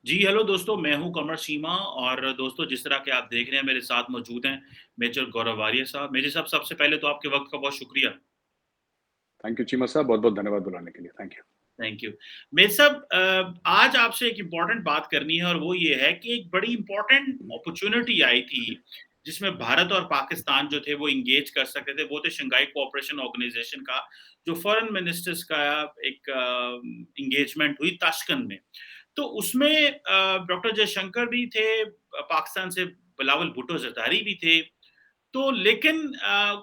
जी, hello दोस्तों, मैं हूँ कमर सीमा और दोस्तों जिस तरह के आप देख रहे हैं मेरे साथ मौजूद हैं मेजर गौरव आर्य साहब। मेजर साहब सबसे पहले तो आपके वक़्त का बहुत शुक्रिया। थैंक यू चीमा साहब, बहुत-बहुत धन्यवाद बुलाने के लिए। Thank you. Thank you. Major साहब आज आपसे एक इम्पोर्टेंट बात करनी है और वो ये है कि एक बड़ी इम्पोर्टेंट अपॉर्च्युनिटी आई थी, जिसमें भारत और पाकिस्तान जो थे वो एंगेज कर सकते थे। वो थे शंघाई कोऑपरेशन ऑर्गेनाइज़ेशन का जो फॉरेन मिनिस्टर्स का एक एंगेजमेंट हुई ताशकंद में। तो उसमें डॉक्टर जयशंकर भी थे, पाकिस्तान से बिलावल भुट्टो ज़रदारी भी थे। तो लेकिन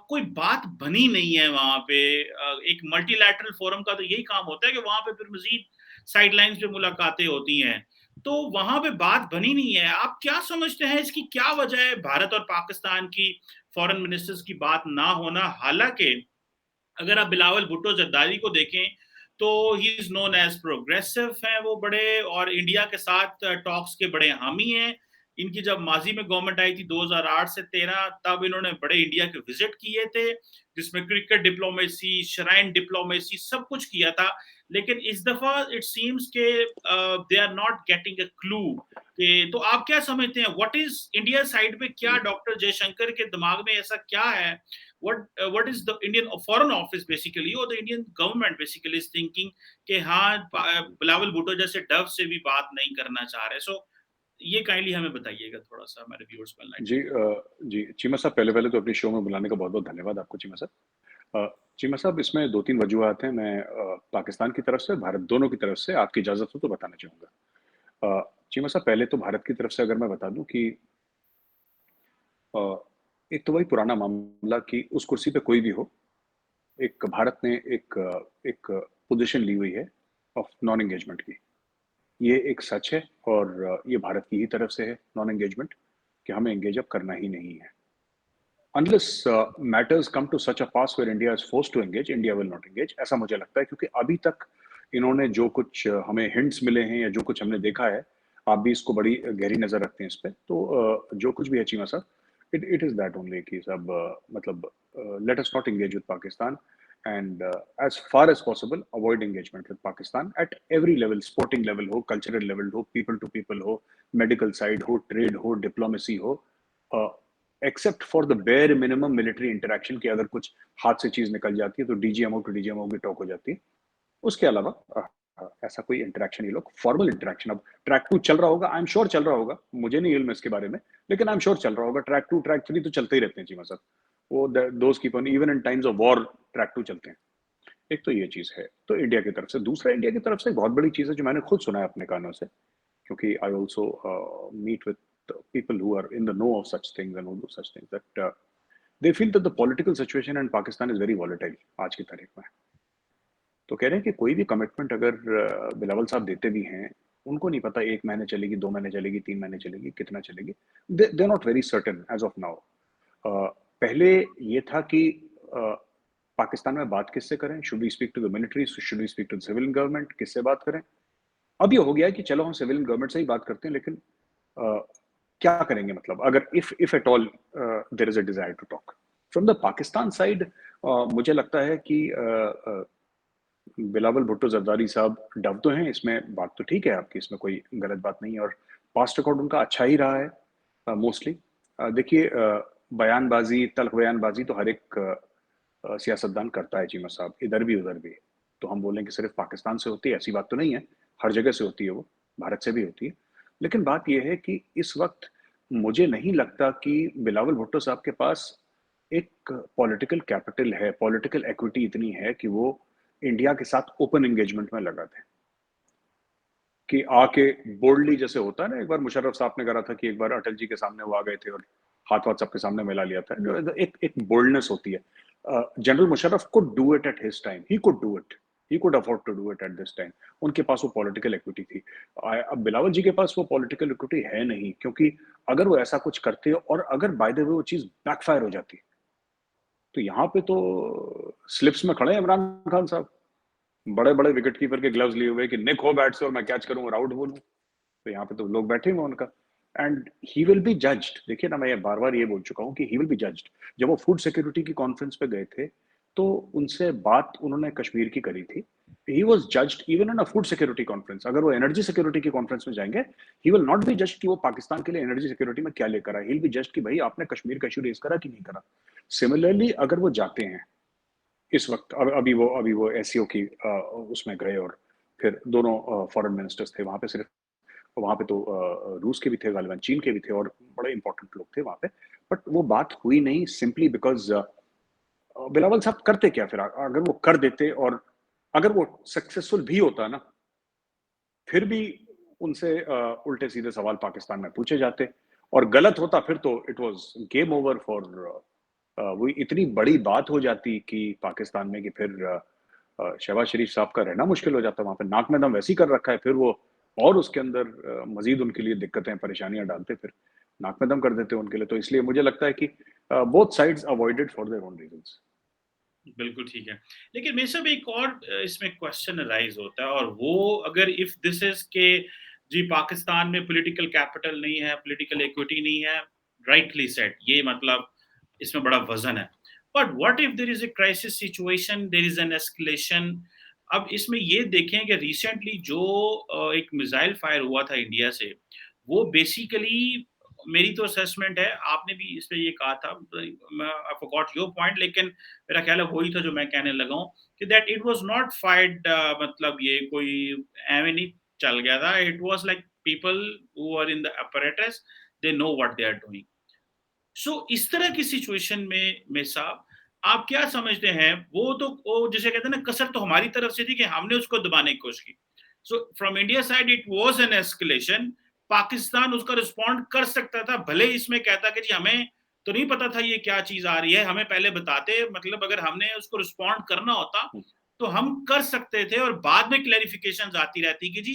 कोई बात बनी नहीं है वहाँ पे। एक मल्टीलैटरल फोरम का तो यही काम होता है कि वहाँ पे फिर मज़ीद साइडलाइन्स पे मुलाकातें होती हैं। तो वहाँ पे बात बनी नहीं है। आप क्या समझते हैं इसकी क्या वजह है भारत और पाकिस्तान की फॉरेन मिनिस्टर्स की बात ना होना? हालाँकि अगर आप बिलावल भुट्टो जरदारी को देखें तो he is known as progressive हैं वो बड़े, और इंडिया के साथ टॉक्स के बड़े हामी हैं। इनकी जब माजी में गवर्नमेंट आई थी 2008 से 13, तब इन्होंने बड़े इंडिया के विजिट किए थे, जिसमें क्रिकेट डिप्लोमेसी, श्राइन डिप्लोमेसी सब कुछ किया था। लेकिन इस दफा इट सीम्स के they are not getting a clue कि तो आप क्या समझते हैं व्हाट इज इंडिया साइड पे, क्या डॉक्टर जयशंकर के दिमाग में ऐसा क्या है? What is the Indian Foreign Office basically or the Indian government basically is thinking कि हाँ बिलावल भुट्टो जैसे डव से भी बात नहीं करना चाह रहे। सो ये काइंडली हमें बताइएगा थोड़ा सा, हमारे व्यूअर्स को जी एनलाइटन। जी, चीमा साहब पहले-पहले तो अपनी शो में बुलाने का बहुत-बहुत धन्यवाद आपको चीमा साहब। चीमा साहब इसमें 2-3 वजूहात हैं। मैं पाकिस्तान की तरफ से, भारत दोनों की तरफ से आपकी इजाज़त हो तो बताना चाहूँगा। चीमा साहब पहले तो भारत की तरफ से अगर मैं बता दूँ कि अ, एक तो वही पुराना मामला कि उस कुर्सी पे कोई भी हो, एक भारत ने एक पोज़ीशन ली हुई है ऑफ नॉन एंगेजमेंट की। ये एक सच है और ये भारत की ही तरफ से है नॉन एंगेजमेंट कि हमें एंगेज अब करना ही नहीं है। Unless matters come to such a pass where India is forced to engage, India will not engage, ऐसा मुझे लगता है क्योंकि अभी तक इन्होंने जो कुछ हमें हिंट्स मिले हैं या जो कुछ हमने देखा है, आप भी इसको बड़ी गहरी नज़र रखते हैं इस पे, तो जो कुछ भी है चीमा साहब, इट इज़ दैट ओनली कि सब मतलब let us not engage with Pakistan and as far as possible avoid engagement with Pakistan at every level, sporting level हो, कल्चरल लेवल हो, पीपल टू पीपल हो, मेडिकल साइड हो, ट्रेड हो, डिप्लोमेसी हो, except for the bare minimum military interaction की अगर कुछ हाथ से चीज निकल जाती है तो डीजीएमओ टू डीजीएमओ की टॉक हो जाती है। उसके अलावा ऐसा कोई इंटरेक्शन ये लोग फॉर्मल इंटरेक्शन, अब ट्रैक 2 चल रहा होगा, आई एम श्योर चल रहा होगा, मुझे नहीं इल्म इसके बारे में, लेकिन आई एम श्योर चल रहा होगा। ट्रैक 2 ट्रैक 3 तो चलते ही रहते हैं चीमा साहब, वो those keep on even in times of war, track 2 चलते हैं। एक तो ये चीज है तो इंडिया की तरफ से, दूसरा इंडिया की तरफ से एक बहुत बड़ी चीज है जो मैंने खुद सुना है अपने कानों से, क्योंकि I also meet with people who are in the know of such things and who do such things that they feel that the political situation in Pakistan is very volatile आज की तारीख में। तो कह रहे हैं कि कोई भी कमिटमेंट अगर बिलावल साहब देते भी हैं, उनको नहीं पता 1 महीने चलेगी, 2 महीने चलेगी, 3 महीने चलेगी, कितना चलेगी। They are not very certain as of now. पहले ये था कि अ, पाकिस्तान में बात किससे करें? Should we speak to the military? Should we speak to the civilian government? किससे बात करें? अब ये हो गया है कि चलो हम सिविलियन गवर्नमेंट से ही बात करते हैं, लेकिन अ, क्या करेंगे, मतलब अगर if at all there is a desire to talk from the Pakistan side. मुझे लगता है कि बिलावल भुट्टो जरदारी साहब डव तो हैं, इसमें बात तो ठीक है आपकी, इसमें कोई गलत बात नहीं है और पास्ट रिकॉर्ड उनका अच्छा ही रहा है मोस्टली। देखिए बयानबाजी, तल्ख बयानबाजी तो हर एक सियासतदान करता है चीमा साहब, इधर भी उधर भी। तो हम बोलें कि सिर्फ पाकिस्तान से होती है, ऐसी बात तो नहीं है, हर जगह से होती है वो, भारत से भी होती है। लेकिन बात यह है कि इस वक्त मुझे नहीं लगता कि बिलावल भुट्टो साहब के पास एक पॉलिटिकल कैपिटल है, पॉलिटिकल इक्विटी इतनी है कि वो इंडिया के साथ ओपन एंगेजमेंट में लगा थे, कि आके बोल्डली, जैसे होता है ना, एक बार मुशर्रफ साहब ने करा था कि एक बार अटल जी के सामने वो आ गए थे और हाथ वाथ सबके सामने मिला लिया था, जो एक बोल्डनेस होती है। General Musharraf could do it at his time, he could do it, he could afford to do it at this time. उनके पास वो पॉलिटिकल इक्विटी थी। अब बिलावल जी के पास वो पॉलिटिकल इक्विटी है नहीं, क्योंकि अगर वो ऐसा कुछ करते और अगर बाय द वे वो चीज बैकफायर हो जाती, तो यहाँ पे तो स्लिप्स में खड़े हैं इमरान खान साहब, बड़े बड़े विकेट कीपर के ग्लव्स लिए हुए कि निक हो बैट से और मैं कैच करूं और आउट बोलूं। तो यहाँ पे तो लोग बैठे हुए उनका, and he will be judged. देखिए ना, मैं ये बार बार ये बोल चुका हूँ कि ही विल बी जज्ड। जब वो फूड सिक्योरिटी की कॉन्फ्रेंस पे गए थे तो उनसे बात उन्होंने कश्मीर की करी थी, he was judged even in a food security conference. अगर वो एनर्जी सिक्योरिटी की कॉन्फ्रेंस में जाएंगे, he will not be judged कि वो पाकिस्तान के लिए एनर्जी सिक्योरिटी में क्या लेकर आए, ही विल बी जज्ड कि भाई आपने कश्मीर का इशू रेज करा कि नहीं करा। सिमिलरली अगर वो जाते हैं इस वक्त, अभी वो एससीओ की उसमें गए और फिर दोनों फॉरेन मिनिस्टर्स थे वहां पे, सिर्फ वहां पे तो रूस के भी थे गालिबन, चीन के भी थे और बड़े इंपॉर्टेंट लोग थे वहां पे। बट वो बात हुई नहीं सिंपली बिकॉज बिलावल साहब करते क्या फिर, अगर वो कर देते और अगर वो सक्सेसफुल भी होता ना, फिर भी उनसे उल्टे सीधे सवाल पाकिस्तान में पूछे जाते, और गलत होता फिर तो it was game over for, वो इतनी बड़ी बात हो जाती कि पाकिस्तान में कि फिर शहबाज शरीफ साहब का रहना मुश्किल हो जाता वहां पे। नाक में दम वैसे ही कर रखा है, फिर वो और उसके अंदर मजीद उनके लिए दिक्कतें परेशानियां डालते, फिर नाक में दम कर देते उनके लिए। तो इसलिए मुझे लगता है कि both sides avoided for their own reasons. बिल्कुल ठीक है। लेकिन मेरे साहब एक और इसमें क्वेश्चन राइज़ होता है, और वो अगर इफ दिस इज़ के जी पाकिस्तान में पॉलिटिकल कैपिटल नहीं है, पॉलिटिकल इक्विटी नहीं है, राइटली सेड, ये मतलब इसमें बड़ा वज़न है। But what if there is a crisis situation, there is an escalation. अब इसमें ये देखें कि रिसेंटली जो एक मिसाइल फायर हुआ था इंडिया से, वो बेसिकली, मेरी तो असेसमेंट है, आपने भी इस पे ये कहा था, आई फॉरगॉट योर पॉइंट, लेकिन मेरा ख्याल है वही था जो मैं कहने लगा हूँ, कि that it was not fight, मतलब ये कोई एवे नहीं चल गया था। It was like people who are in the apparatus, they know what they are doing. So इस तरह की सिचुएशन में साहब, आप क्या समझते हैं? वो जिसे कहते हैं ना, कसर तो हमारी तरफ से थी कि हमने उसको दबाने की कोशिश की। So from India side it was an escalation. Pakistan उसका रिस्पॉन्ड कर सकता था, भले ही इसमें कहता कि जी हमें तो नहीं पता था ये क्या चीज आ रही है, हमें पहले बताते, मतलब अगर हमने उसको रिस्पॉन्ड करना होता तो हम कर सकते थे, और बाद में क्लैरिफिकेशंस आती रहती कि जी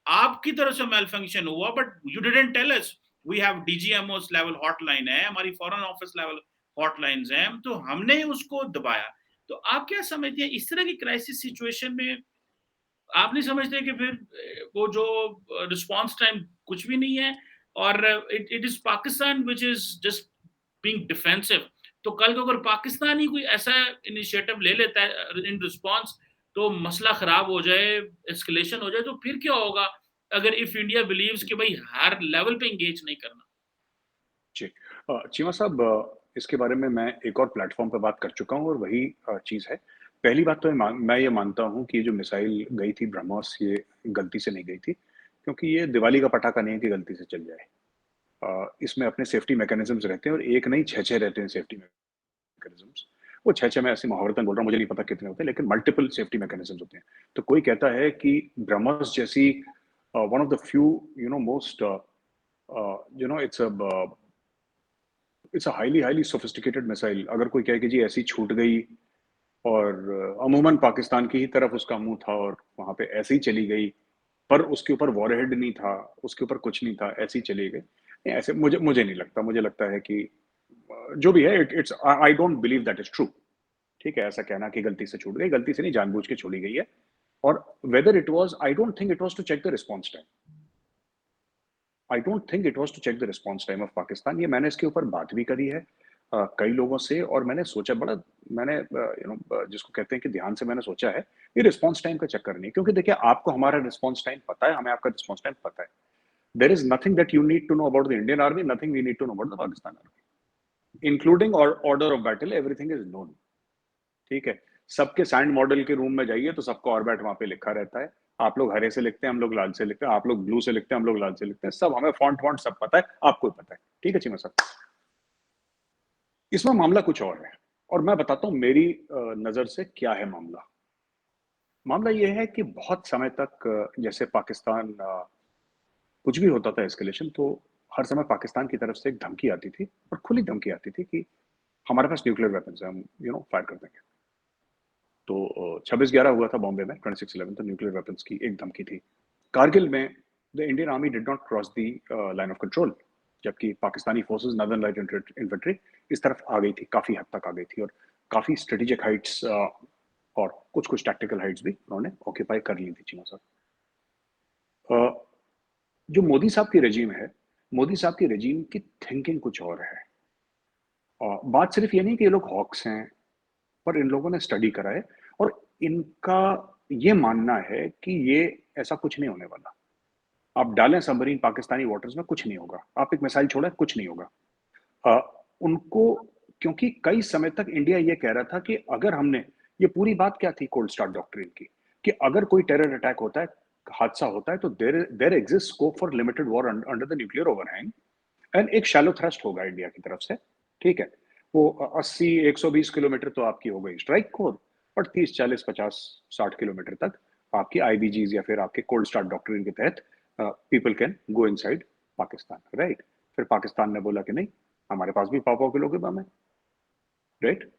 आपकी तरफ से मेल फंक्शन हुआ, but you didn't tell us. We have DGMOs level hotline है, हमारी फॉरेन ऑफिस लेवल हॉटलाइंस हैं, तो हमने उसको दबाया। तो आप क्या समझते हैं इस तरह की क्राइसिस सिचुएशन में? आप नहीं समझते कि फिर वो जो रिस्पांस टाइम कुछ भी नहीं है, और it it is Pakistan which is just being defensive. तो कल को अगर पाकिस्तान ही कोई ऐसा इनिशिएटिव ले लेता है इन रिस्पांस, तो मसला खराब हो जाए, एस्केलेशन हो जाए, तो फिर क्या होगा अगर इफ इंडिया बिलीव्स कि भाई हर लेवल पे एंगेज नहीं करना? जी। चीमा साहब, इसके बारे में मैं एक और प्लेटफ़ॉर्म पे बात कर चुका हूँ और वही चीज़ है। पहली बात तो मैं ये मानता हूँ कि ये जो मिसाइल गई थी ब्रह्मोस, ये गलती से नहीं गई थी, क्योंकि ये दिवाली का पटाखा नहीं है कि गलती से चल जाए। इसमें अपने सेफ्टी मैकेनिज़्म्स रहते हैं और एक नहीं 6-6 रहते हैं सेफ्टी मैकेनिज़्म्स। वो 6-6 मैं ऐसे मुहावरतन बोल रहा हूँ, मुझे नहीं पता कितने होते हैं, लेकिन मल्टीपल सेफ्टी मैकेनिज़्म्स होते हैं। तो कोई कहता है कि ब्रह्मोस जैसी one of the few most it's a highly highly sophisticated missile, अगर कोई कहे कि जी ऐसी छूट गई और अमूमन पाकिस्तान की ही तरफ उसका मुंह था और वहां पे ऐसे ही चली गई, पर उसके ऊपर वॉरहेड नहीं था, उसके ऊपर कुछ नहीं था, ऐसे ही चली गई, नहीं, ऐसे मुझे मुझे नहीं लगता। मुझे लगता है कि जो भी है, it's I don't believe that is true. ठीक है, ऐसा कहना कि गलती से छूट गई, गलती से नहीं, जानबूझ के छोड़ी गई है। और whether it was, I don't think it was to check the response time. I don't think it was to check the response time of Pakistan. ये मैंने इसके ऊपर बात भी करी है कई लोगों से, और मैंने सोचा बड़ा, मैंने जिसको कहते हैं कि ध्यान से मैंने सोचा है, ये रिस्पॉन्स टाइम का चक्कर नहीं। क्योंकि देखिए, आपको हमारा रिस्पॉन्स टाइम पता है, हमें आपका रिस्पॉन्स टाइम पता है। There is nothing that you need to know about the Indian army, nothing we need to know about the Pakistan army, including order of battle, everything is known. ठीक है, सबके sand model के room में जाइए तो सबका ऑर्बिट वहां पे लिखा रहता है। आप लोग हरे से लिखते हैं, हम लोग लाल से लिखते हैं, आप लोग ब्लू से लिखते हैं, हम लोग लाल से लिखते हैं, सब हमें फॉन्ट वॉन्ट सब पता है, आपको भी पता है। ठीक है चीमा साहब, इसमें मामला कुछ और है, और मैं बताता हूं मेरी नजर से क्या है मामला। मामला यह है कि बहुत समय तक जैसे पाकिस्तान कुछ भी होता था एस्केलेशन, तो हर समय पाकिस्तान की तरफ से एक धमकी आती थी, और खुली धमकी आती थी कि हमारे पास न्यूक्लियर वेपन्स है, हम फायर कर देंगे। तो 26/11 हुआ था बॉम्बे में, 26/11, तो न्यूक्लियर वेपन्स की एक धमकी थी। कारगिल में the Indian Army did not cross the line of Control, जबकि Pakistani forces Northern Light Infantry इस तरफ आ गई थी, काफी हद तक आ गई थी, और काफी स्ट्रेटेजिक हाइट्स और कुछ कुछ टैक्टिकल हाइट्स भी उन्होंने ऑक्यूपाई कर ली थी चीना साहब। जो मोदी साहब की रेजीम है, मोदी साहब की रेजीम की थिंकिंग कुछ और है। बात सिर्फ ये नहीं कि ये लोग हॉक्स हैं, पर इन लोगों ने स्टडी करा है, और इनका ये मानना है कि ये ऐसा कुछ नहीं होने वाला। आप डालें सबमरीन पाकिस्तानी वाटर्स में, कुछ नहीं होगा। आप एक मिसाइल छोड़ें, कुछ नहीं होगा। उनको, क्योंकि कई समय तक इंडिया ये कह रहा था कि अगर हमने, ये पूरी बात क्या थी कोल्ड स्टार्ट डॉक्ट्रिन की, कि अगर कोई टेरर अटैक होता है, हादसा होता है, तो there exist scope for limited war under the nuclear overhang, and एक शैलो थ्रस्ट होगा इंडिया की तरफ से, ठीक है। वो 80 120 किलोमीटर तो आपकी हो गई स्ट्राइक कोर, बट 30 40 50 60 किलोमीटर तक आपकी आईबीजीज या फिर आपके कोल्ड स्टार्ट डॉक्ट्रिन के तहत people can go inside Pakistan, right. फिर पाकिस्तान ने बोला कि नहीं, हमारे पास भी पाव किलो के बम है, राइट।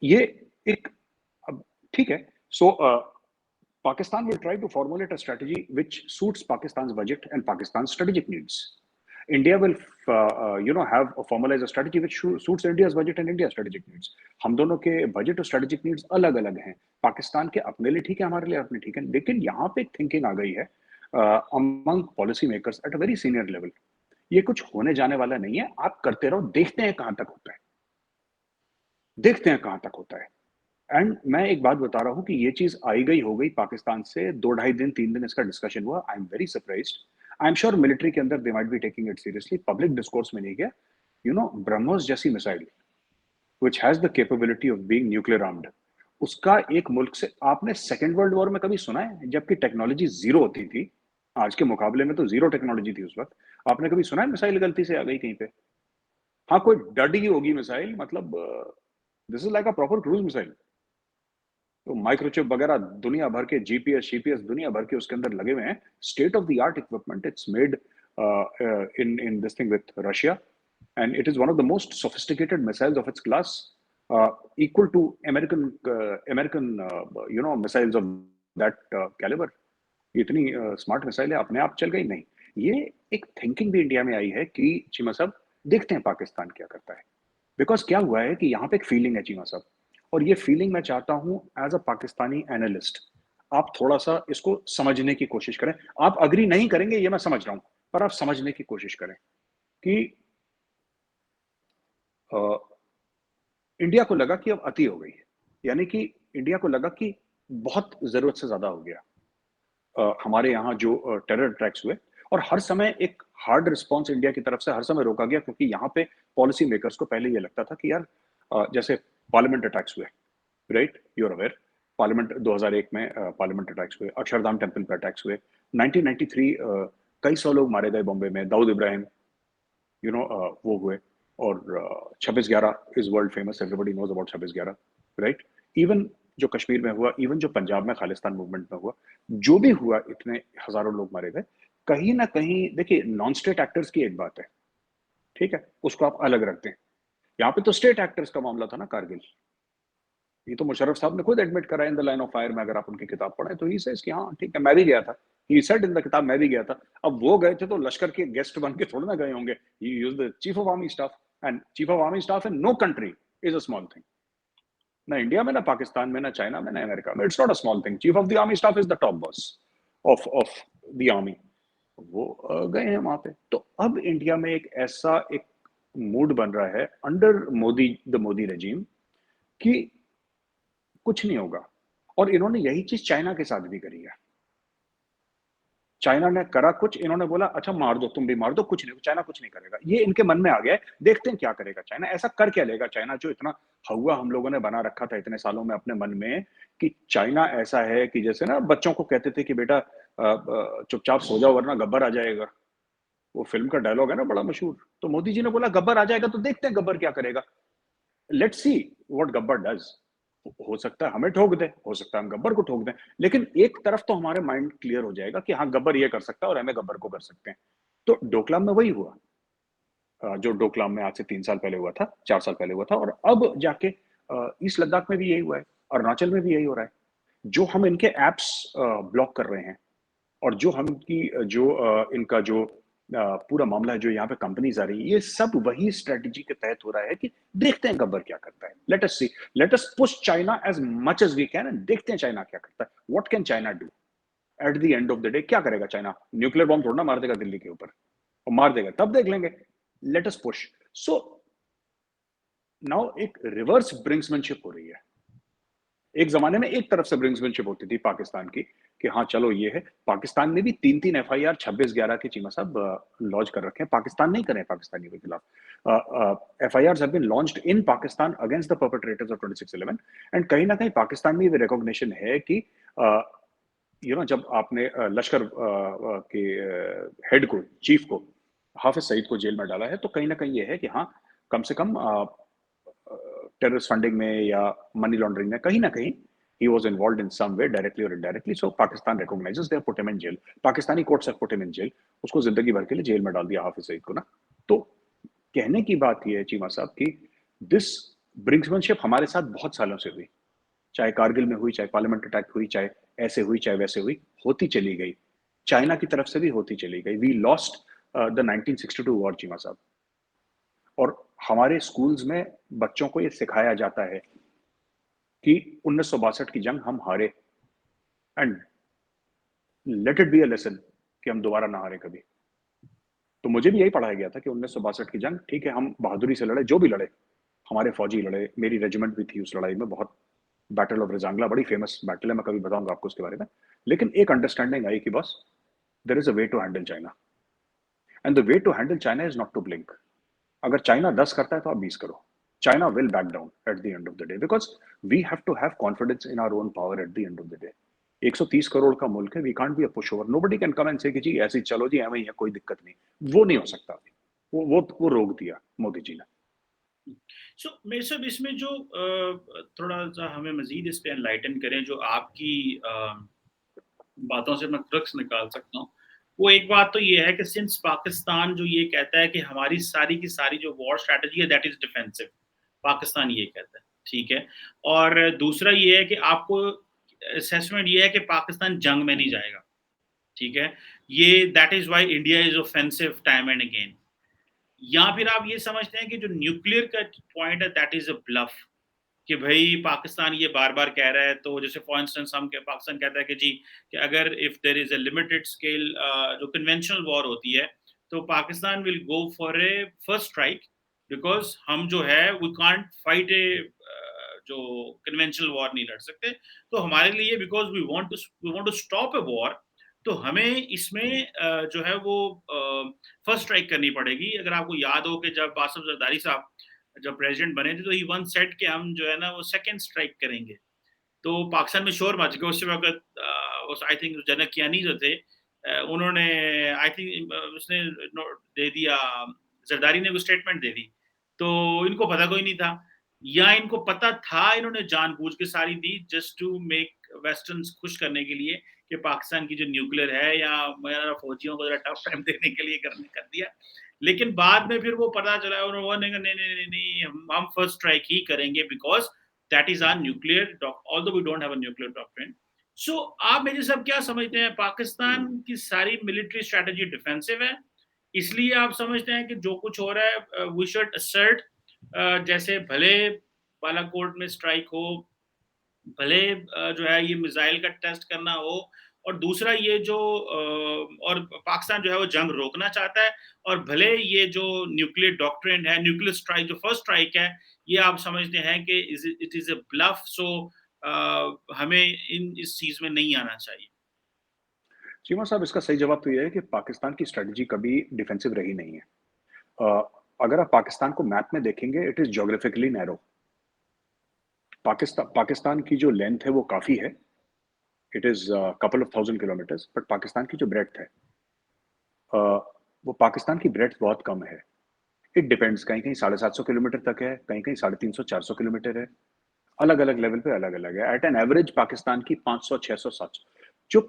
ये एक, अब ठीक है। सो Pakistan will try to formulate a strategy which suits Pakistan's budget and Pakistan's strategic needs. India will, have formalize a strategy which suits India's budget and India's strategic needs. हम दोनों के बजट और strategic needs अलग अलग हैं। पाकिस्तान के अपने लिए ठीक है, हमारे लिए अपने ठीक है, लेकिन यहाँ पे एक थिंकिंग आ गई है among policy makers eight a very senior level, ये कुछ होने जाने वाला नहीं है, आप करते रहो, देखते हैं कहां तक होता है, देखते हैं कहां तक होता है। एंड मैं एक बात बता रहा हूं कि ये चीज आई गई हो गई पाकिस्तान से 2 ढाई दिन 3 दिन इसका डिस्कशन हुआ। I am very surprised. I am sure military के अंदर they might be taking it seriously, public discourse में नहीं गया। ब्रह्मोस जैसी missile which has the capability of being nuclear armed, उसका एक मुल्क से, आपने सेकेंड वर्ल्ड वॉर में कभी सुना है जबकि टेक्नोलॉजी जीरो होती थी? आज के मुकाबले में तो जीरो टेक्नोलॉजी थी उस वक्त। आपने कभी सुना है मिसाइल गलती से आ गई कहीं पे? हाँ, कोई डडी होगी मिसाइल, मतलब this is like a proper cruise missile. तो माइक्रोचिप वगैरह दुनिया भर के, जीपीएस शीपीएस दुनिया भर के उसके अंदर लगे हुए हैं, state of the art equipment. It's made in this thing with Russia, and it is one of the most sophisticated missiles of its class, equal to American missiles of that caliber. इतनी smart missile है, अपने आप चल गई नहीं। ये एक thinking भी इंडिया में आई है कि चीमा साहब देखते हैं पाकिस्तान क्या करता है। बिकॉज क्या हुआ है कि यहाँ पे एक फीलिंग है चीमा साहब, और ये फीलिंग मैं चाहता हूँ एज अ पाकिस्तानी एनालिस्ट आप थोड़ा सा इसको समझने की कोशिश करें। आप अग्री नहीं करेंगे ये मैं समझ रहा हूं, पर आप समझने की कोशिश करें कि अ, इंडिया को लगा कि अब अति हो गई, यानी कि इंडिया को लगा कि बहुत जरूरत से ज्यादा हो गया। हमारे यहाँ जो टेरर अटैक्स हुए, और हर समय एक हार्ड रिस्पॉन्स इंडिया की तरफ से हर समय रोका गया, क्योंकि यहाँ पे पॉलिसी मेकर्स को पहले ये लगता था कि यार जैसे पार्लियामेंट अटैक्स हुए, right, you are aware, parliament 2001 में पार्लियामेंट अटैक्स हुए, अक्षरधाम टेम्पल पे अटैक्स हुए, 1993 कई सौ लोग मारे गए बॉम्बे में, दाऊद इब्राहिम, वो हुए, और 26/11 is world famous, everybody knows about 26/11, right. Even जो कश्मीर में हुआ, इवन जो पंजाब में खालिस्तान मूवमेंट में हुआ, जो भी हुआ, इतने हजारों लोग मारे गए। कहीं ना कहीं देखिए, नॉन स्टेट एक्टर्स की एक बात है, ठीक है, उसको आप अलग रखते हैं। यहाँ पे तो स्टेट एक्टर्स का मामला था ना, कारगिल। ये तो मुशर्रफ साहब ने खुद एडमिट करा in the line of fire में, अगर आप उनकी किताब पढ़ें तो ही सेज कि हाँ ठीक है, मैं भी गया था। ही सेड इन द किताब, मैं भी गया था। अब वो गए थे तो लश्कर के गेस्ट बन के थोड़ा ना गए होंगे। He use the Chief of Army Staff, and Chief of Army Staff in no country is a small thing. ना इंडिया में, ना पाकिस्तान में, ना चाइना में, ना अमेरिका में, it's not a small thing. Chief of the army staff is the top boss of the army. वो गए हैं वहां पे। तो अब इंडिया में एक ऐसा एक मूड बन रहा है under Modi, the Modi regime, कि कुछ नहीं होगा। और इन्होंने यही चीज चाइना के साथ भी करी है। चाइना ने करा कुछ, इन्होंने बोला अच्छा मार दो, तुम भी मार दो, कुछ नहीं, चाइना कुछ नहीं करेगा। ये इनके मन में आ गया है, देखते हैं क्या करेगा चाइना, ऐसा कर क्या लेगा चाइना, जो इतना हवा हम लोगों ने बना रखा था इतने सालों में अपने मन में, कि चाइना ऐसा है कि जैसे ना बच्चों को कहते थे कि बेटा चुपचाप सो जाओ वरना गब्बर आ जाएगा। वो फिल्म का डायलॉग है ना, बड़ा मशहूर। तो मोदी जी ने बोला गब्बर आ जाएगा, तो देखते हैं गब्बर क्या करेगा। Let's see what Gabbar does. हो सकता है हमें ठोक दे, हो सकता है हम गब्बर को ठोक दें, लेकिन एक तरफ तो हमारे माइंड क्लियर हो जाएगा कि हाँ गब्बर ये कर सकता है और हमें गब्बर को कर सकते हैं। तो डोकलाम में वही हुआ, जो डोकलाम में आज से 3 साल पहले हुआ था, 4 साल पहले हुआ था, और अब जाके ईस्ट लद्दाख में भी यही हुआ है, अरुणाचल में भी यही हो रहा है। जो हम इनके एप्स ब्लॉक कर रहे हैं, और जो हम की जो इनका जो पूरा मामला है, जो यहाँ पे कंपनीज आ रही है, ये सब वही स्ट्रेटजी के तहत हो रहा है कि देखते हैं गब्बर क्या करता है। Let us see, let us push China as much as we can, and देखते हैं चाइना क्या करता है। What can China do at the end of the day? क्या करेगा चाइना? न्यूक्लियर बॉम्ब थोड़ा ना मार देगा दिल्ली के ऊपर, और मार देगा तब देख लेंगे। Late us push. So now एक रिवर्स ब्रिंक्समैनशिप हो रही है। एक ज़माने में एक तरफ से ब्रिंक्समैनशिप होती थी पाकिस्तान की, कि हाँ, चलो ये है। पाकिस्तान ने भी 3-3 एफआईआर 26/11 के चीमा साहब लॉन्च कर रखे हैं। पाकिस्तान नहीं करे हैं पाकिस्तानियों के खिलाफ। FIRs have been launched in Pakistan against the perpetrators of 26/11 and कहीं न कहीं पाकिस्तान में ये रिकॉग्निशन है कि अ, जब आपने लश्कर के हेड को, चीफ को, हाफिज सईद को जेल में डाला है, तो कहीं ना कहीं ये है कि हाँ, कम से कम टेररिस्ट फंडिंग में या मनी लॉन्ड्रिंग में कहीं ना कहीं he was involved in some way directly or indirectly, so Pakistan recognizes, they have put him in jail. Pakistani courts have put him in jail. उसको जिंदगी भर के लिए जेल में डाल दिया हाफिज सईद को ना। तो कहने की बात यह है चीमा साहब कि दिस ब्रिंक्समैनशिप हमारे साथ बहुत सालों से हुई, चाहे कारगिल में हुई, चाहे पार्लियामेंट अटैक हुई, चाहे ऐसे हुई, चाहे वैसे हुई, होती चली गई। चाइना की तरफ से भी होती चली गई। We lost the 1962 war Cheema साहब। और हमारे स्कूल्स में बच्चों को ये सिखाया जाता है कि 1962 की जंग हम हारे, and let it be a lesson कि हम दोबारा ना हारे कभी। तो मुझे भी यही पढ़ाया गया था कि 1962 की जंग, ठीक है, हम बहादुरी से लड़े, जो भी लड़े, हमारे फौजी लड़े, मेरी रेजिमेंट भी थी उस लड़ाई में। बहुत बैटल ऑफ रिजांगला बड़ी फेमस बैटल है, मैं कभी बताऊंगा आपको उसके बारे में। लेकिन एक अंडरस्टैंडिंग आई कि बस there is a way to handle China, and the way to handle China is not to blink. अगर चाइना 10 करता है तो आप 20 करो। China will back down at the end of the day, because we have to have confidence in our own power at the end of the day. 130 crore का मुल्क है, we can't be a pushover. Nobody can come and से कि जी ऐसे ही चलो जी, एवं ही है, कोई दिक्कत नहीं। वो नहीं हो सकता। वो रोक दिया मोदी जी ने। सो मेरे साहब इसमें जो थोड़ा-सा हमें मज़ीद इस पे एनलाइटन करें, जो आपकी बातों से मैं क्रक्स निकाल सकता हूँ। वो एक बात तो ये है कि सिंस पाकिस्तान जो ये कहता है कि हमारी सारी की सारी जो वॉर स्ट्रैटेजी है दैट इज़ डिफेंसिव, पाकिस्तान ये कहता है, ठीक है। और दूसरा ये है कि आपको असेसमेंट ये है कि पाकिस्तान जंग में नहीं जाएगा, ठीक है। ये that is why India is offensive time and again. या फिर आप ये समझते हैं कि जो न्यूक्लियर का पॉइंट है दैट इज़ अ ब्लफ, कि भई पाकिस्तान ये बार-बार कह रहा है, तो जैसे फॉर इंस्टेंस पाकिस्तान कहता है कि जी, कि अगर if there is a limited scale जो कन्वेंशनल वॉर होती है, तो Pakistan will go for a first strike, because हम जो है वी कांट फाइट जो कन्वेंशनल वॉर नहीं लड़ सकते। तो हमारे लिए because we want to stop a war, तो हमें इसमें जो है वो फर्स्ट स्ट्राइक करनी पड़ेगी। अगर आपको याद हो कि जब आसिफ जरदारी साहब जब प्रेसिडेंट बने थे, तो ही वंस सेड कि हम जो है ना वो सेकंड स्ट्राइक करेंगे। तो पाकिस्तान में शोर मच गया उस वक़्त। उस आई थिंक जनक कियानी जो थे, उन्होंने आई थिंक उसने दे दिया, जरदारी ने वो स्टेटमेंट दे दी। तो इनको पता कोई नहीं था, या इनको पता था, इन्होंने जानबूझ के सारी दी जस्ट टू मेक वेस्टर्न्स खुश करने के लिए कि पाकिस्तान की जो न्यूक्लियर है, या मेरा फौजियों को जरा टफ टाइम देने के लिए करने कर दिया। लेकिन बाद में फिर वो पता चला, उन्होंने कहा नहीं, नहीं, नहीं, नहीं, हम फर्स्ट स्ट्राइक ही करेंगे, because that is our nuclear although we don't have a nuclear doctrine. So आप मेरे साहब क्या समझते हैं, पाकिस्तान की सारी मिलिट्री स्ट्रैटेजी डिफेंसिव है? इसलिए आप समझते हैं कि जो कुछ हो रहा है वी शुड असर्ट, जैसे भले बालाकोट में स्ट्राइक हो, भले जो है ये मिसाइल का टेस्ट करना हो, और दूसरा ये जो और पाकिस्तान जो है वो जंग रोकना चाहता है, और भले ये जो न्यूक्लियर डॉक्ट्रिन है, न्यूक्लियर स्ट्राइक जो फर्स्ट स्ट्राइक है, ये आप समझते हैं कि इट इज अ ब्लफ, सो हमें इन इस चीज में नहीं आना चाहिए। चीमा साहब, इसका सही जवाब तो ये है कि पाकिस्तान की स्ट्रेटजी कभी डिफेंसिव रही नहीं है। अगर आप पाकिस्तान को मैप में देखेंगे, it is geographically narrow. Pakistan की जो लेंथ है वो काफी है, it is couple of 1000 kilometres, but Pakistan की जो ब्रेड्थ है, वो पाकिस्तान की ब्रेड्थ बहुत कम है। इट डिपेंड्स, कहीं कहीं 750 किलोमीटर तक है, कहीं कहीं 350-400 किलोमीटर है। अलग अलग लेवल पे अलग अलग है। एट एन एवरेज पाकिस्तान की 500-600-700 जो,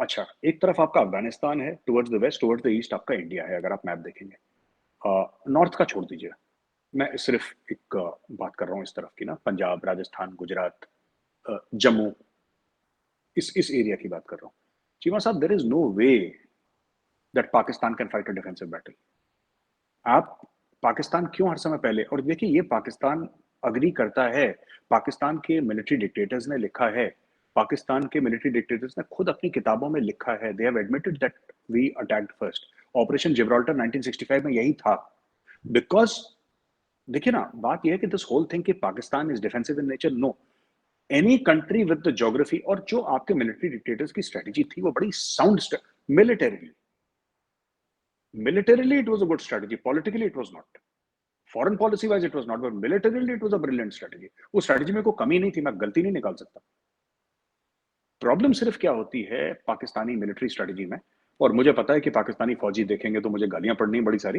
अच्छा, एक तरफ आपका अफगानिस्तान है, towards the west, towards the east आपका इंडिया है, अगर आप मैप देखेंगे। नॉर्थ का छोड़ दीजिए, मैं सिर्फ एक बात कर रहा हूँ इस तरफ की ना, पंजाब, राजस्थान, गुजरात, जम्मू, इस एरिया की बात कर रहा हूँ। चीमा साहब, there is no way that Pakistan can fight a defensive battle. आप, पाकिस्तान क्यों हर समय पहले, और देखिए ये पाकिस्तान अग्री करता है, पाकिस्तान के मिलिट्री डिक्टेटर्स ने लिखा है, पाकिस्तान के मिलिट्री डिक्टेटर्स ने खुद अपनी किताबों में लिखा है, they have admitted that we attacked first. Operation Gibraltar 1965 में यही था। बिकॉज देखिए ना, बात यह है कि दिस होल थिंग कि Pakistan is defensive in nature, no. Any country with the geography, और जो आपके मिलिट्री डिक्टेटर्स की स्ट्रेटेजी थी वो बड़ी sound, militarily militarily it was a good strategy, politically it was not, foreign policy wise it was not, but militarily it was a brilliant strategy. वो strategy में कोई कमी नहीं थी, मैं गलती नहीं निकाल सकता। प्रॉब्लम सिर्फ क्या होती है पाकिस्तानी मिलिट्री स्ट्रेटेजी में, और मुझे पता है कि पाकिस्तानी फौजी देखेंगे तो मुझे गालियां पड़नी बड़ी सारी,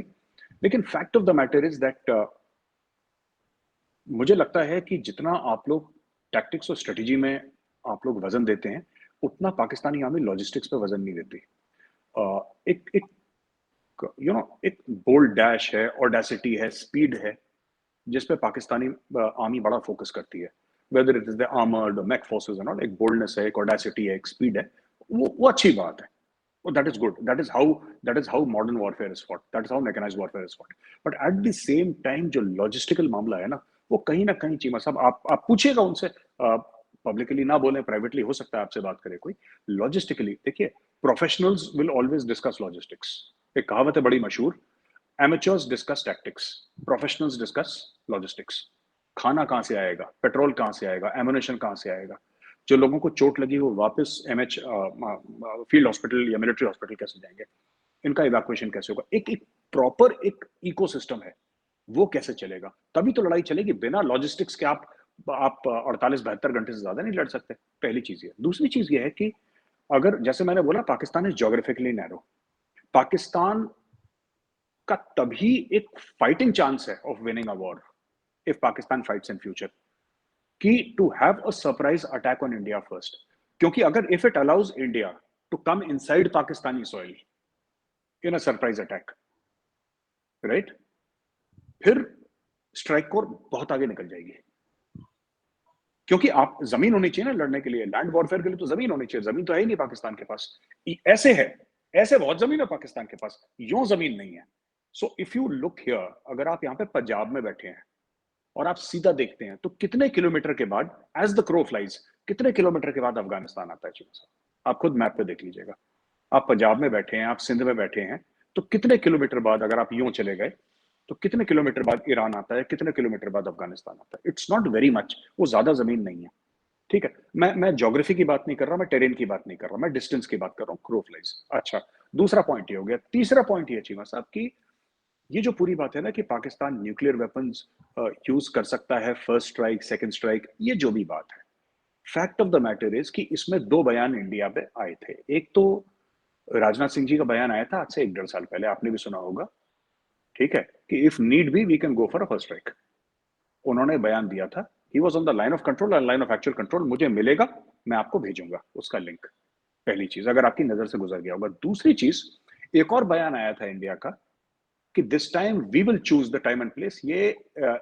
लेकिन fact of the matter is that मुझे लगता है कि जितना आप लोग टैक्टिक्स और स्ट्रेटेजी में आप लोग वजन देते हैं, उतना पाकिस्तानी आर्मी लॉजिस्टिक्स पे वजन नहीं देती। एक एक एक बोल्ड डैश है, ऑडेसिटी है, स्पीड है, जिस पे पाकिस्तानी आर्मी बड़ा फोकस करती है, whether it is the armoured mech forces and all. एक बोल्डनेस है, एक ऑडेसिटी है, एक स्पीड है, वो अच्छी बात है। Oh, that is good. That is how modern warfare is fought. That is how mechanized warfare is fought. But at the same time, जो लॉजिस्टिकल मामला है ना, वो कहीं ना कहीं चीमा साहब, आप पूछिएगा उनसे, पब्लिकली ना बोले, प्राइवेटली हो सकता है आपसे बात करे कोई। लॉजिस्टिकली देखिए, professionals will always discuss logistics. एक कहावत है बड़ी मशहूर, amateurs discuss tactics, professionals discuss logistics. खाना कहाँ से आएगा, पेट्रोल कहाँ से आएगा, एमुनेशन कहाँ से आएगा, जो लोगों को चोट लगी वो वापस एमएच फील्ड हॉस्पिटल या मिलिट्री हॉस्पिटल कैसे जाएंगे, इनका इवैक्यूएशन कैसे होगा, एक एक प्रॉपर एक इकोसिस्टम है, वो कैसे चलेगा, तभी तो लड़ाई चलेगी। बिना लॉजिस्टिक्स के आप 48-72 घंटे से ज्यादा नहीं लड़ सकते। पहली चीज ये। दूसरी चीज ये है कि अगर, जैसे मैंने बोला, Pakistan is geographically narrow, Pakistan का तभी एक फाइटिंग चांस है of winning a war if Pakistan fights in future, कि to have a surprise attack on India first. क्योंकि अगर if it allows India to come inside Pakistani soil in a surprise attack, right, फिर strike corps बहुत आगे निकल जाएगी। क्योंकि आप जमीन होनी चाहिए ना लड़ने के लिए, लैंड वॉरफेयर के लिए तो जमीन होनी चाहिए, जमीन तो है ही नहीं पाकिस्तान के पास। ऐसे है, ऐसे बहुत जमीन है पाकिस्तान के पास, यूं जमीन नहीं है। So if you look here, अगर आप यहाँ पे पंजाब में बैठे हैं और आप सीधा देखते हैं, तो कितने किलोमीटर के बाद, एज द क्रो फ्लाइज, कितने किलोमीटर के बाद अफगानिस्तान आता है चीन से? आप खुद मैप पे देख लीजिएगा। आप पंजाब में बैठे हैं, आप सिंध में बैठे हैं, तो कितने किलोमीटर बाद अगर आप यूं चले गए, तो कितने किलोमीटर बाद ईरान आता है, कितने किलोमीटर बाद अफगानिस्तान आता है? इट्स नॉट वेरी मच, वो ज्यादा जमीन नहीं है। ठीक है, मैं ज्योग्राफी की बात नहीं कर रहा, मैं टेरेन की बात नहीं कर रहा, मैं डिस्टेंस की बात कर रहा हूँ, क्रो फ्लाइज। अच्छा, दूसरा पॉइंट ये हो गया। तीसरा पॉइंट ये चीमा साहब की, ये जो पूरी बात है ना कि पाकिस्तान न्यूक्लियर वेपन्स यूज कर सकता है, फर्स्ट स्ट्राइक, सेकंड स्ट्राइक, ये जो भी बात है, fact of the matter is कि इसमें दो बयान इंडिया पे आए थे। एक तो राजनाथ सिंह जी का बयान आया था आज से 1-1.5 साल पहले, आपने भी सुना होगा, ठीक है, कि if need be we can go for a first strike. उन्होंने बयान दिया था, he was on the line of control, line of actual control, मुझे मिलेगा, मैं आपको भेजूंगा उसका लिंक। पहली चीज, अगर आपकी नजर से गुजर गया होगा। दूसरी चीज, एक और बयान आया था इंडिया का कि this time we will choose the time and place. ये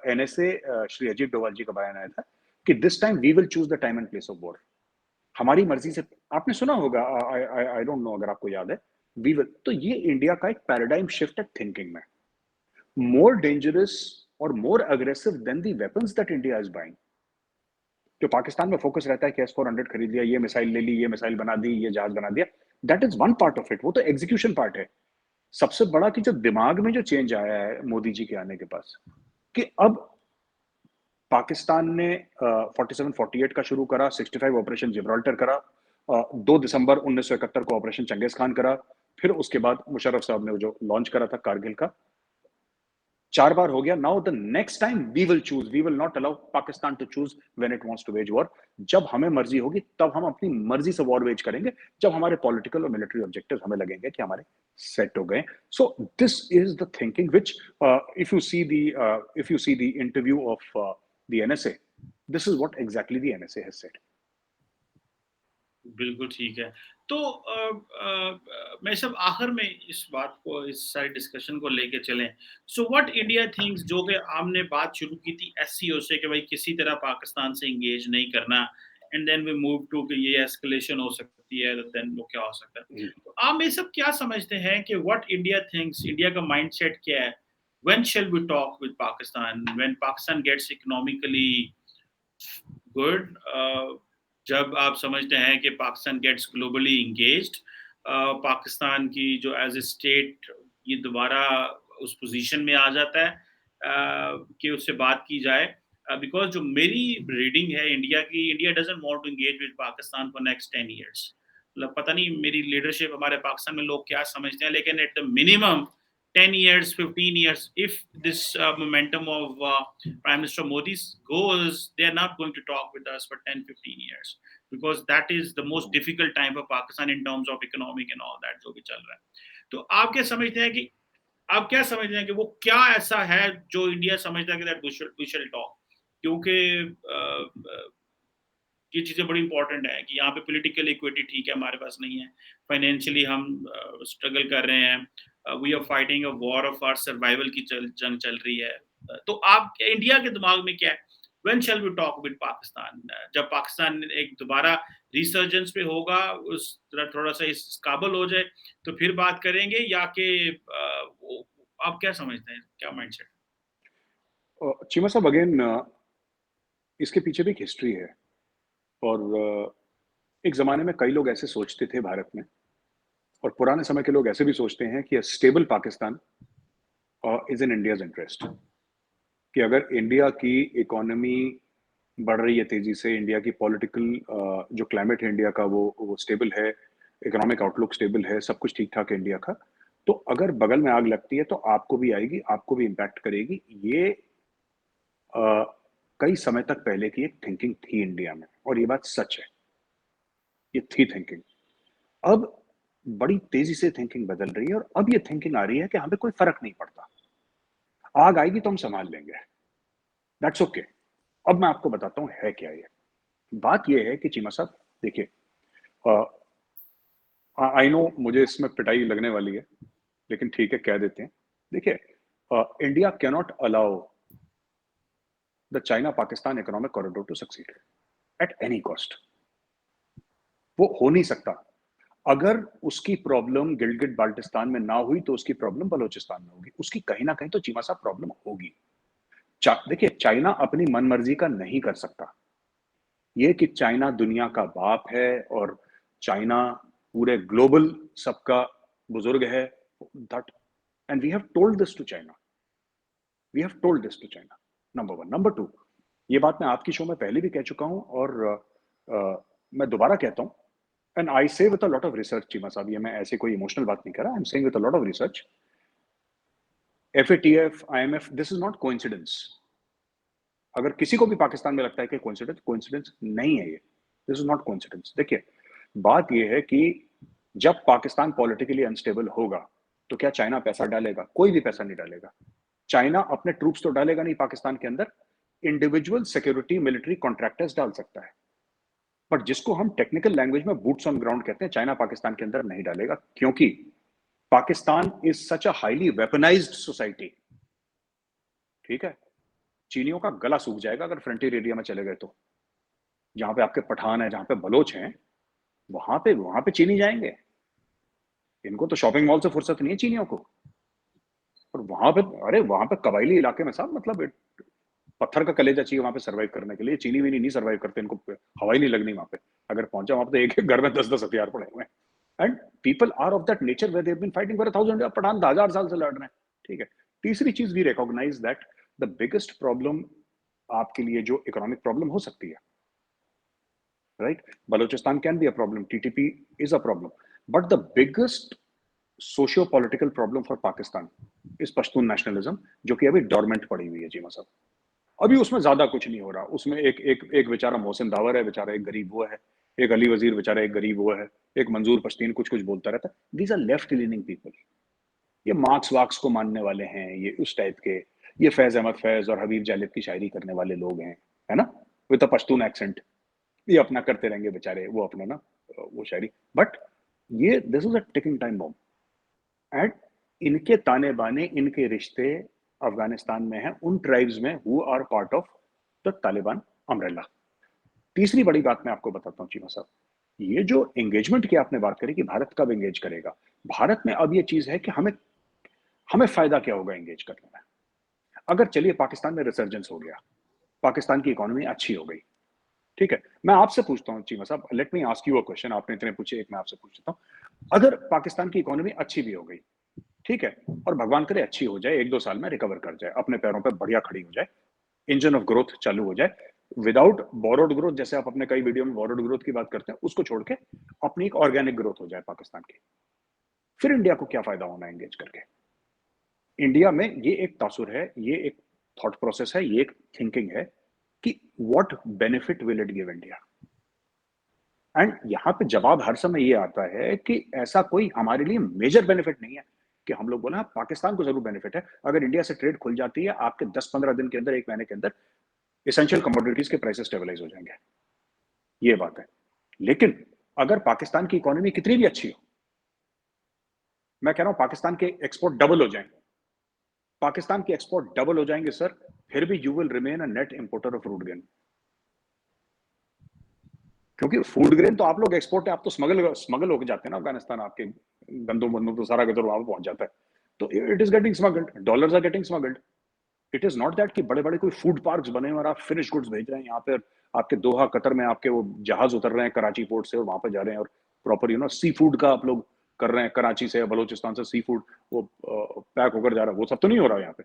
एनएसए श्री अजीत डोभाल जी का बयान आया था कि this time we will choose the time and place of war. हमारी मर्जी से, आपने सुना होगा, आई डोंट नो अगर आपको याद है, वी विल। तो ये इंडिया का एक पैराडाइम शिफ्ट है थिंकिंग में, मोर डेंजरस और more aggressive than the weapons that India is buying. जो पाकिस्तान में फोकस रहता है कि S-400 खरीद लिया, ये मिसाइल ले ली, ये मिसाइल बना दी, ये जहाज बना दिया, that is one part of it, वो तो एग्जीक्यूशन पार्ट है। सबसे बड़ा कि जो दिमाग में जो चेंज आया है मोदी जी के आने के पास, कि अब पाकिस्तान ने 47-48 का शुरू करा, 65 ऑपरेशन जिब्राल्टर करा, 2 दिसंबर 1971 को ऑपरेशन चंगेज खान करा, फिर उसके बाद मुशर्रफ साहब ने जो लॉन्च करा था कारगिल का, 4 बार हो गया। Now the next time we will choose, we will not allow Pakistan to choose when it wants to wage war. जब हमें मर्जी होगी तब हम अपनी मर्जी से वॉर वेज करेंगे, जब हमारे पॉलिटिकल और मिलिट्री ऑब्जेक्टिव हमें लगेंगे कि हमारे सेट हो गए। So this is the thinking which, if you see the interview of the NSA, this is what exactly the NSA has said. बिल्कुल ठीक है। तो मैं सब आखिर में इस बात को, इस सारी डिस्कशन को लेके चलें। सो व्हाट इंडिया थिंक्स, जो कि हमने बात शुरू की थी एससीओ से कि भाई किसी तरह पाकिस्तान से एंगेज नहीं करना, and then we move to कि ये एस्केलेशन हो सकती है, देन वो क्या हो सकता है। तो आप ये सब क्या समझते हैं कि व्हाट इंडिया थिंक्स, इंडिया का माइंडसेट क्या है? When shall we talk with Pakistan, when Pakistan gets economically good, जब आप समझते हैं कि Pakistan gets globally engaged, Pakistan की जो एज ए स्टेट ये दोबारा उस पोजीशन में आ जाता है कि उससे बात की जाए, बिकॉज जो मेरी रीडिंग है इंडिया की, India doesn't want to engage with Pakistan for next 10 years। मतलब पता नहीं मेरी लीडरशिप हमारे पाकिस्तान में लोग क्या समझते हैं, लेकिन at the minimum 10 years, 15 years, if this momentum of Prime Minister Modi's goes, they are not going to talk with us for 10, 15 years, because that is the most difficult time for Pakistan in terms of economic and all that जो भी चल रहा है। तो आप क्या समझते हैं कि आप क्या समझते हैं कि वो क्या ऐसा है जो इंडिया समझता है कि दैट वी शैल टॉक? क्योंकि ये चीज़ें बड़ी इंपॉर्टेंट है कि यहाँ पे पॉलिटिकल इक्विटी ठीक है, हमारे पास नहीं है, फाइनेंशियली हम स्ट्रगल कर रहे हैं, we are fighting a war of our survival की जंग चल रही है। तो आप इंडिया के दिमाग में क्या है, when shall we talk with Pakistan? जब पाकिस्तान एक दोबारा रिसर्जेंस पे होगा, उस तरह थोड़ा सा इस काबल हो जाए, तो फिर बात करेंगे, या कि आप क्या समझते हैं, क्या माइंडसेट? चीमा साहब, अगेन इसके पीछे भी एक हिस्ट्री है। और एक ज़माने में कई लोग ऐसे सोचते थे भारत में, और पुराने समय के लोग ऐसे भी सोचते हैं कि stable Pakistan is in India's interest. कि अगर इंडिया की इकोनॉमी बढ़ रही है तेज़ी से, इंडिया की पॉलिटिकल जो क्लाइमेट है इंडिया का वो स्टेबल है, इकोनॉमिक आउटलुक स्टेबल है, सब कुछ ठीक-ठाक है इंडिया का, तो अगर बगल में आग लगती है तो आपको भी आएगी, आपको भी इम्पैक्ट करेगी। ये अ, कई समय तक पहले की एक थिंकिंग थी इंडिया में, और ये बात सच है, ये थी थिंकिंग। अब बड़ी तेजी से थिंकिंग बदल रही है, और अब ये थिंकिंग आ रही है कि हमें कोई फर्क नहीं पड़ता, आग आएगी तो हम संभाल लेंगे, दैट्स ओके। अब मैं आपको बताता हूँ है क्या ये। बात ये है कि चीमा साहब, देखिए, आई नो मुझे इसमें पिटाई लगने वाली है, लेकिन ठीक है, कह देते हैं। देखिए, India cannot allow the China Pakistan economic corridor to succeed at any cost. वो हो नहीं सकता। अगर उसकी प्रॉब्लम गिलगिट बाल्टिस्तान में ना हुई तो उसकी प्रॉब्लम बलोचिस्तान में होगी, उसकी कहीं ना कहीं तो चीमा साहब प्रॉब्लम होगी। देखिए, चाइना अपनी मनमर्जी का नहीं कर सकता। ये कि चाइना दुनिया का बाप है और चाइना पूरे ग्लोबल सबका बुजुर्ग है, that, and we have told this to China, we have told this to China, number one. Number two, ये बात मैं आपकी शो में पहले भी कह चुका हूं, और मैं दोबारा कहता हूं, एंड आई से with a lot of research Cheema साहब, ये मैं ऐसे कोई इमोशनल बात नहीं कर रहा, I am saying with a lot of research, FATF, IMF, this is not coincidence. अगर किसी को भी पाकिस्तान में लगता है कि कोइंसिडेंस, कोइंसिडेंस नहीं है ये, दिस इज नॉट कोइंसिडेंस। देखिए, बात ये है कि जब पाकिस्तान पॉलिटिकली अनस्टेबल होगा तो क्या चाइना पैसा डालेगा? कोई भी पैसा नहीं डालेगा। चाइना अपने ट्रूप्स तो डालेगा नहीं पाकिस्तान के अंदर, इंडिविजुअल सिक्योरिटी मिलिट्री कॉन्ट्रैक्टर्स डाल सकता है, बट जिसको हम टेक्निकल लैंग्वेज में बूट्स ऑन ग्राउंड कहते हैं, चाइना पाकिस्तान के अंदर नहीं डालेगा, क्योंकि Pakistan is such a highly weaponised society. ठीक है, चीनियों का गला सूख जाएगा अगर फ्रंटियर एरिया में चले गए तो। जहां पे आपके पठान है, जहां पे बलोच हैं, वहां पे चीनी जाएंगे। इनको तो शॉपिंग मॉल से फुर्सत नहीं है चीनियों को। और वहां पे, अरे वहां पे कबायली इलाके में साहब, मतलब पत्थर का कलेजा चाहिए वहां पे सर्वाइव करने के लिए। चीनी वीनी नहीं सर्वाइव करते, इनको हवाई नहीं लगनी वहां पे। अगर पहुंचा वहां पे तो एक एक घर में 10-10 हथियार पड़े हुए हैं, and people are of that nature where they have been fighting for 1000 year. Pathan 1000 साल से लड़ रहे हैं। ठीक है। तीसरी चीज, we recognise that the biggest problem आपके लिए जो इकोनॉमिक प्रॉब्लम हो सकती है, right, Balochistan can be a problem, TTP is a problem, but the biggest socio political problem for Pakistan is Pashtun nationalism, जो कि अभी डोरमेंट पड़ी हुई है जीमा साहब। अभी उसमें ज्यादा कुछ नहीं हो रहा। उसमें एक एक एक बेचारा मोहसिन दावर है, बेचारा एक गरीब वो है, एक अली वजीर बेचारा एक गरीब वो है, एक मंजूर पश्तीन कुछ कुछ बोलता रहता है। These are left leaning people. ये मार्क्स वार्क्स को मानने वाले हैं, ये उस टाइप के, ये फैज अहमद फैज और हबीब जालिब की शायरी करने वाले लोग हैं, है ना, विद अ पश्तून एक्सेंट। ये अपना करते रहेंगे बेचारे, वो अपना ना वो शायरी। बट ये this is a ticking time bomb, and इनके ताने बाने, इनके रिश्ते अफगानिस्तान में हैं उन ट्राइब्स में who are part of the Taliban umbrella. तीसरी बड़ी बात मैं आपको बताता हूँ चीमा साहब, ये जो एंगेजमेंट की आपने बात करी कि भारत कब एंगेज करेगा, भारत में अब ये चीज है कि हमें हमें फायदा क्या होगा एंगेज करने में। अगर चलिए पाकिस्तान में रिसर्जेंस हो गया, पाकिस्तान की इकोनॉमी अच्छी हो गई, ठीक है, मैं आपसे पूछता हूँ चीमा साहब, let me ask you a question, आपने इतने पूछे, एक मैं आपसे पूछ लेता हूँ। अगर पाकिस्तान की इकोनॉमी अच्छी भी हो गई, ठीक है, और भगवान करे अच्छी हो जाए, 1-2 साल में रिकवर कर जाए, अपने पैरों पर बढ़िया खड़ी हो जाए, इंजन ऑफ ग्रोथ चालू हो जाए, विदाउट बोरोड ग्रोथ, जैसे आप अपने कई वीडियो में बोरोड ग्रोथ की बात करते हैं, उसको छोड़ के अपनी एक ऑर्गेनिक ग्रोथ हो जाए पाकिस्तान की। फिर इंडिया को क्या फायदा होना है एंगेज करके? इंडिया में ये एक तासुर है, ये एक थॉट प्रोसेस है, ये एक थिंकिंग है कि what benefit will it give India. And यहां पे जवाब हर समय ये आता है कि ऐसा कोई हमारे लिए मेजर बेनिफिट नहीं है कि हम लोग बोले हाँ पाकिस्तान को जरूर बेनिफिट है, अगर इंडिया से ट्रेड खुल जाती है आपके 10-15 दिन के अंदर, एक महीने के अंदर एसेंशियल कमोडिटीज के प्राइसेस स्टेबलाइज हो जाएंगे, ये बात है। लेकिन अगर पाकिस्तान की इकोनॉमी कितनी भी अच्छी हो, मैं कह रहा हूं पाकिस्तान के एक्सपोर्ट डबल हो जाएंगे, पाकिस्तान के एक्सपोर्ट डबल हो जाएंगे सर, फिर भी you will remain a net importer of fruit grain. क्योंकि फूड ग्रेन तो आप लोग एक्सपोर्ट है, आप तो स्मगल होकर जाते हैं ना अफगानिस्तान, आपके गंदों बंदों तो सारा गदर वहां पहुंच जाता है, तो it is getting smuggled, dollars are getting smuggled. It is not that कि बड़े बड़े कोई फूड पार्क्स बने और आप फिनिश गुड्स भेज रहे हैं यहाँ पे, आपके दोहा कतर में आपके वो जहाज उतर रहे हैं कराची पोर्ट से और वहां पे जा रहे हैं और प्रॉपर सी फूड का आप लोग कर रहे हैं, कराची से बलोचिस्तान से सी फूड वो पैक होकर जा रहा है, वो सब तो नहीं हो रहा है यहाँ पे।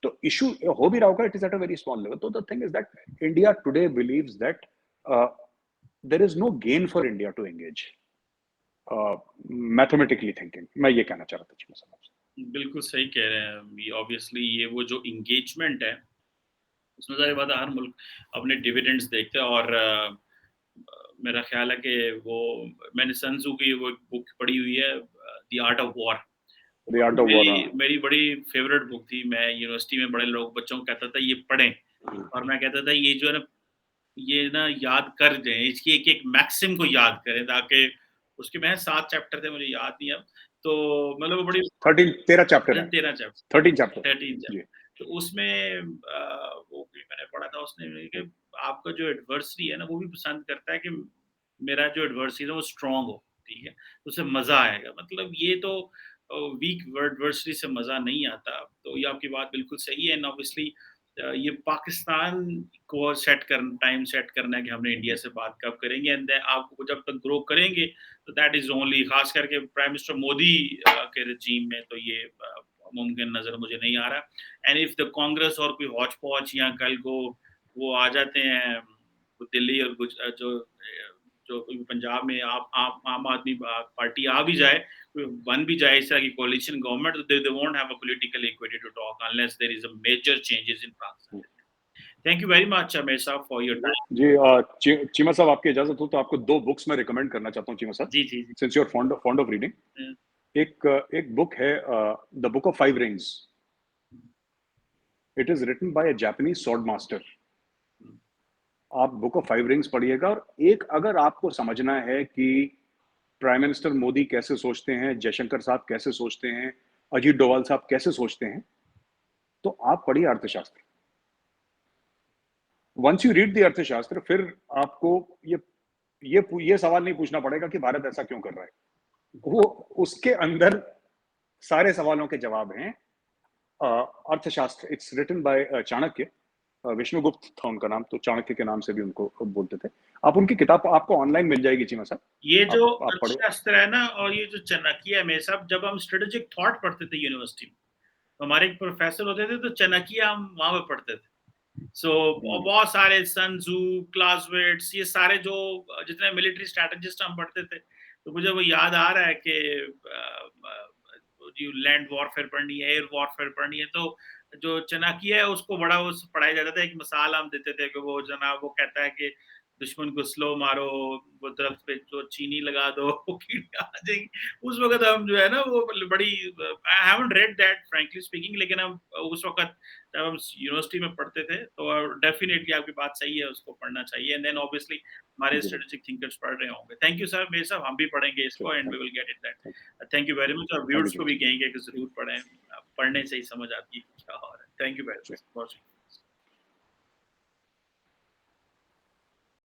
तो इशू हो भी रहा होगा, it is at a very small level. तो the thing is that India today believes that there is no gain for India to engage mathematically thinking। मैं ये कहना चाह रहा था जी साहब। बिल्कुल सही कह रहे हैं। ये ऑब्वियसली ये वो जो एंगेजमेंट है, उसमें ज़ाहिर बात है हर मुल्क अपने डिविडेंड्स देखते हैं और मेरा ख्याल है कि वो मैंने सन त्जू की वो बुक पढ़ी हुई है, the art of war. The art of war, मेरी बड़ी फेवरेट बुक थी। मैं यूनिवर्सिटी में बड़े लोग बच्चों को कहता था ये पढ़ें, और मैं कहता था ये ना याद कर दें, इसकी एक-एक मैक्सिम को याद करें, ताकि उसके में 7 चैप्टर थे, मुझे याद नहीं अब। तो मतलब वो बड़ी 13 चैप्टर है, 13 चैप्टर 13 चैप्टर 13 जी। चैप्टर। तो उसमें वो भी मैंने पढ़ा था, उसने कि आपका जो एडवर्सरी है ना, वो भी पसंद करता है कि मेरा जो एडवर्सरी है वो स्ट्रॉन्ग हो, ठीक है? उससे मज़ा आएगा। मतलब ये तो वीक एडवर्सरी से मज़ा नहीं आता। तो ये आपकी बात बिल्कुल सही है। एंड ऑब्वियसली ये पाकिस्तान को टाइम सेट करना है कि हमने इंडिया से बात कब करेंगे, एंड आपको जब तक ग्रो करेंगे तो दैट इज ओनली, खास करके प्राइम मिनिस्टर मोदी के रजीम में तो ये मुमकिन नजर मुझे नहीं आ रहा। एंड इफ द कांग्रेस और कोई हौच पौच या कल को वो आ जाते हैं, वो दिल्ली और जो पंजाब में आम आदमी पार्टी आ भी जाए, बन भी जाए इस तरह की कोalition गवर्नमेंट, तो they won't have a political equity to talk unless there is a major changes in Pakistan। Thank you very much, Amir Saab, for your time। जी चीमा साहब, आपकी इजाजत हो तो आपको 2 बुक्स मैं रिकमेंड करना चाहता हूँ चीमा साहब, जी जी जी। Since you are fond of reading. एक बुक है the book of 5 rings. It is written by a Japanese sword master. आप बुक ऑफ 5 रिंग्स पढ़िएगा, और एक अगर आपको समझना है कि प्राइम मिनिस्टर मोदी कैसे सोचते हैं, जयशंकर साहब कैसे सोचते हैं, अजीत डोभाल साहब कैसे सोचते हैं, तो आप पढ़िए अर्थशास्त्र। वंस यू रीड द अर्थशास्त्र, फिर आपको ये सवाल नहीं पूछना पड़ेगा कि भारत ऐसा क्यों कर रहा है, वो उसके अंदर सारे सवालों के जवाब हैं। Arthashastra, it's written by Chanakya, Vishnugupta था उनका नाम, तो चाणक्य के नाम से भी उनको बोलते थे। आप उनकी किताब आपको ऑनलाइन मिल जाएगी चीमा साहब, ये जो आप पढ़े। अर्थशास्त्र है ना, और ये जो चाणक्य है, मेरे साहब जब हम स्ट्रेटेजिक थॉट पढ़ते थे यूनिवर्सिटी में, तो हमारे एक प्रोफेसर होते थे, तो चाणक्य हम वहां पे पढ़ते थे। सो बहुत सारे सन त्जू, क्लाउज़विट्ज़, ये सारे जो जितने मिलिट्री स्ट्रैटेजिस्ट हम पढ़ते थे, तो मुझे वो याद आ रहा है कि लैंड वॉरफेयर पढ़नी है, एयर वॉरफेयर पढ़नी है, तो जो चाणक्य है उसको बड़ा वो पढ़ाया जाता था। एक मिसाल हम देते थे कि वो जनाब वो कहता है कि दुश्मन को स्लो मारो, वो दरख्त पे जो चीनी लगा दो, वो कीड़े आ जाएंगे। उस वक्त हम जो है ना वो बड़ी, I haven't read that frankly speaking, लेकिन हम उस वक्त जब हम यूनिवर्सिटी में पढ़ते थे, तो डेफिनेटली आपकी बात सही है, उसको पढ़ना चाहिए। एंड देन ऑब्वियसली हमारे स्ट्रेटेजिक थिंकर्स पढ़ रहे होंगे। थैंक यू सर, मेरे साहब हम भी पढ़ेंगे इसको, and we will get it that. Thank you very much, और व्यूअर्स को भी कहेंगे कि जरूर पढ़ें, पढ़ने से ही समझ आती है क्या हो रहा है। Thank you very much.